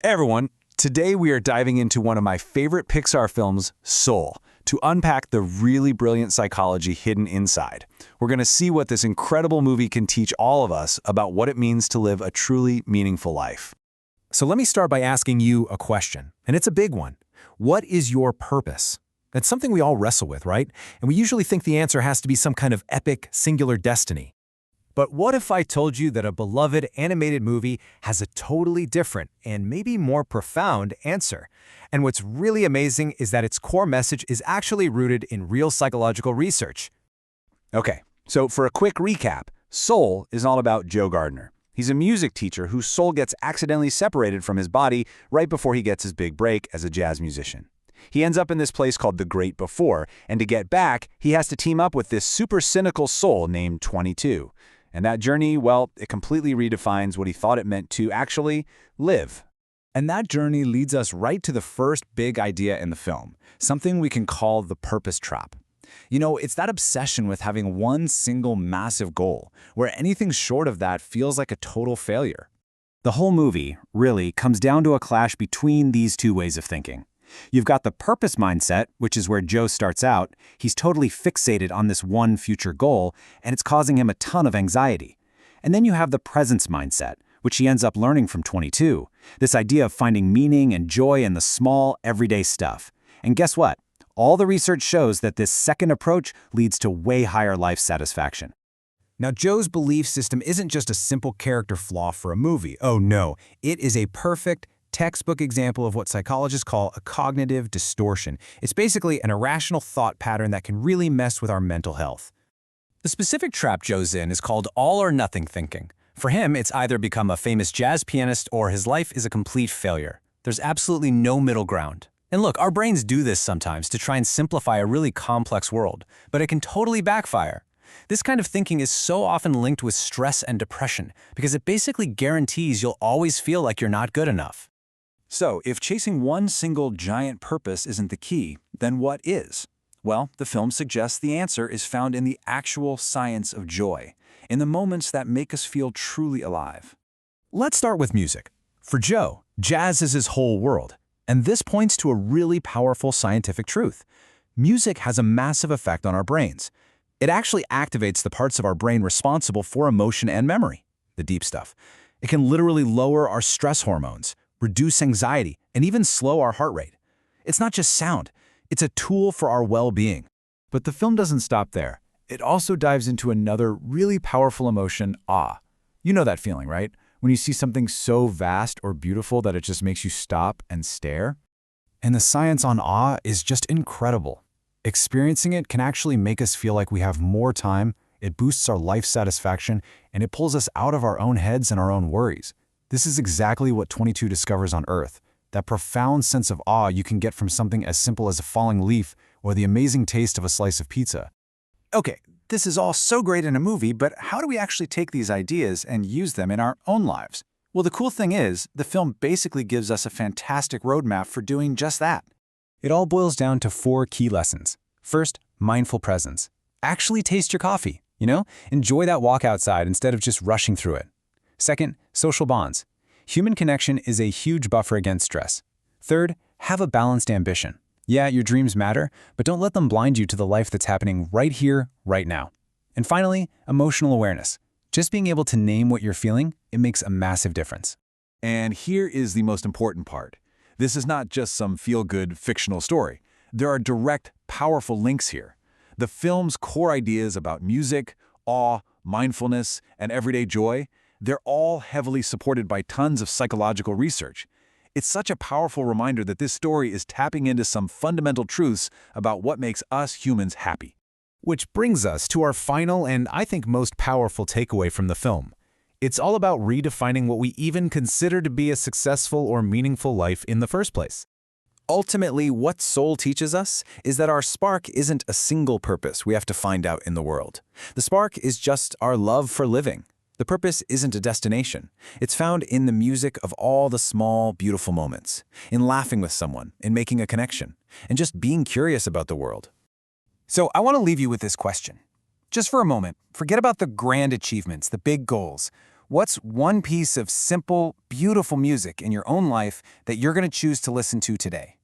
Hey everyone, today we are diving into one of my favorite Pixar films, Soul, to unpack the really brilliant psychology hidden inside. We're going to see what this incredible movie can teach all of us about what it means to live a truly meaningful life. So let me start by asking you a question, and it's a big one. What is your purpose? That's something we all wrestle with, right? And we usually think the answer has to be some kind of epic, singular destiny. But what if I told you that a beloved animated movie has a totally different and maybe more profound answer? And what's really amazing is that its core message is actually rooted in real psychological research. Okay, so for a quick recap, Soul is all about Joe Gardner. He's a music teacher whose soul gets accidentally separated from his body right before he gets his big break as a jazz musician. He ends up in this place called the Great Before, and to get back, he has to team up with this super cynical soul named 22. And that journey, well, it completely redefines what he thought it meant to actually live. And that journey leads us right to the first big idea in the film, something we can call the purpose trap. You know, it's that obsession with having one single massive goal, where anything short of that feels like a total failure. The whole movie, really, comes down to a clash between these two ways of thinking. You've got the purpose mindset, which is where Joe starts out. He's totally fixated on this one future goal, and it's causing him a ton of anxiety. And then you have the presence mindset, which he ends up learning from 22, this idea of finding meaning and joy in the small, everyday stuff. And guess what? All the research shows that this second approach leads to way higher life satisfaction. Now, Joe's belief system isn't just a simple character flaw for a movie. Oh no, it is a perfect, textbook example of what psychologists call a cognitive distortion. It's basically an irrational thought pattern that can really mess with our mental health. The specific trap Joe's in is called all or nothing thinking. For him, it's either become a famous jazz pianist or his life is a complete failure. There's absolutely no middle ground. And look, our brains do this sometimes to try and simplify a really complex world, but it can totally backfire. This kind of thinking is so often linked with stress and depression because it basically guarantees you'll always feel like you're not good enough. So, if chasing one single giant purpose isn't the key, then what is? Well, the film suggests the answer is found in the actual science of joy, in the moments that make us feel truly alive. Let's start with music. For Joe, jazz is his whole world, and this points to a really powerful scientific truth. Music has a massive effect on our brains. It actually activates the parts of our brain responsible for emotion and memory, the deep stuff. It can literally lower our stress hormones, reduce anxiety, and even slow our heart rate. It's not just sound, it's a tool for our well-being. But the film doesn't stop there. It also dives into another really powerful emotion, awe. You know that feeling, right? When you see something so vast or beautiful that it just makes you stop and stare. And the science on awe is just incredible. Experiencing it can actually make us feel like we have more time, it boosts our life satisfaction, and it pulls us out of our own heads and our own worries. This is exactly what 22 discovers on Earth, that profound sense of awe you can get from something as simple as a falling leaf or the amazing taste of a slice of pizza. Okay, this is all so great in a movie, but how do we actually take these ideas and use them in our own lives? Well, the cool thing is, the film basically gives us a fantastic roadmap for doing just that. It all boils down to 4 key lessons. First, mindful presence. Actually taste your coffee, Enjoy that walk outside instead of just rushing through it. Second, social bonds. Human connection is a huge buffer against stress. Third, have a balanced ambition. Yeah, your dreams matter, but don't let them blind you to the life that's happening right here, right now. And finally, emotional awareness. Just being able to name what you're feeling, it makes a massive difference. And here is the most important part. This is not just some feel-good fictional story. There are direct, powerful links here. The film's core ideas about music, awe, mindfulness, and everyday joy, they're all heavily supported by tons of psychological research. It's such a powerful reminder that this story is tapping into some fundamental truths about what makes us humans happy. Which brings us to our final and I think most powerful takeaway from the film. It's all about redefining what we even consider to be a successful or meaningful life in the first place. Ultimately, what Soul teaches us is that our spark isn't a single purpose we have to find out in the world. The spark is just our love for living. The purpose isn't a destination. It's found in the music of all the small, beautiful moments, in laughing with someone, in making a connection, and just being curious about the world. So I want to leave you with this question. Just for a moment, forget about the grand achievements, the big goals. What's one piece of simple, beautiful music in your own life that you're going to choose to listen to today?